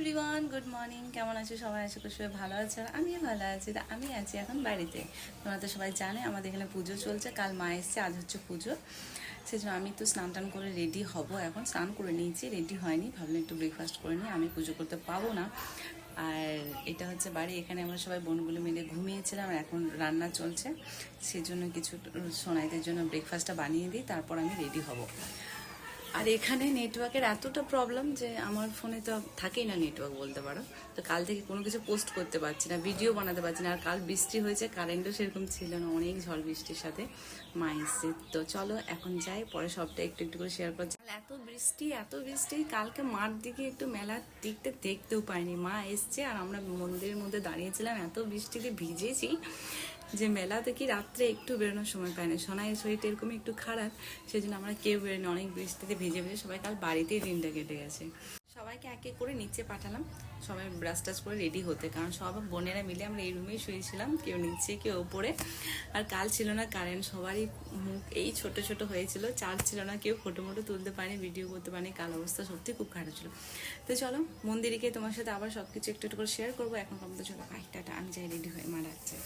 Everyone, good morning. কেমন আছো সবাই? আশা করি সবাই ভালো আছে। আর আমিও ভালো আছি। তা আমি আছি এখন বাড়িতে। তোমরা তো সবাই জানে আমাদের এখানে পুজো চলছে। কাল মা এসছে, আজ হচ্ছে পুজো। সেজন্য আমি তো স্নান টান করে রেডি হব। এখন স্নান করে নিয়েছি, রেডি হয়নি, ভাবলাম একটু ব্রেকফাস্ট করে নিই। আমি পুজো করতে পাবো না। আর এটা হচ্ছে বাড়ি। এখানে আমরা সবাই বোনগুলো মিলে ঘুমিয়েছিলাম, আর এখন রান্না চলছে। সেজন্য কিছু সোনাইদের জন্য ব্রেকফাস্টটা বানিয়ে দিই, তারপর আমি রেডি হব। আর এখানে নেটওয়ার্কের এতটা প্রবলেম যে আমার ফোনে তো থাকেই না নেটওয়ার্ক বলতে পারো। তো কাল থেকে কোনো কিছু পোস্ট করতে পারছি না, ভিডিও বানাতে পারছি না। আর কাল বৃষ্টি হয়েছে, কারেন্টও সেরকম ছিল না, অনেক ঝড় বৃষ্টির সাথে মা এসছে। তো চলো এখন যাই, পরে সবটা একটু একটু করে শেয়ার করছি। এত বৃষ্টি কালকে মার দিকে একটু মেলার দিকটা দেখতেও পাইনি। মা এসছে আর আমরা মন্দিরের মধ্যে দাঁড়িয়েছিলাম, এত বৃষ্টিতে ভিজেছি যে মেলাতে কি রাত্রে একটু বেরোনোর সময় পায় না। সোনাইয়ের শরীরটা এরকমই একটু খারাপ, সেই জন্য আমরা কেউ বেরোনি। অনেক বৃষ্টিতে ভিজে ভিজে সবাই কাল বাড়িতেই দিনটা কেটে গেছে। সবাইকে এক এক করে নিচে পাঠালাম, সবাই ব্রাশ টাশ করে রেডি হতে, কারণ সব বোনেরা মিলে আমরা এই রুমেই শুয়েছিলাম, কেউ নিচে কেউ ওপরে। আর কাল ছিল না কারেন্ট, সবারই মুখ এই ছোট ছোট হয়েছিল, চার্জ ছিল না, কেউ ফটো মোটো তুলতে পারেনি, ভিডিও করতে পারেনি। কাল অবস্থা সত্যি খুব খারাপ ছিল। তো চলো মন্দিরে গিয়ে তোমার সাথে আবার সব কিছু একটু একটু করে শেয়ার করবো। এখন পর্যন্ত চলো, টাটা, আমি যাই রেডি হয়ে, মা ডাকছে।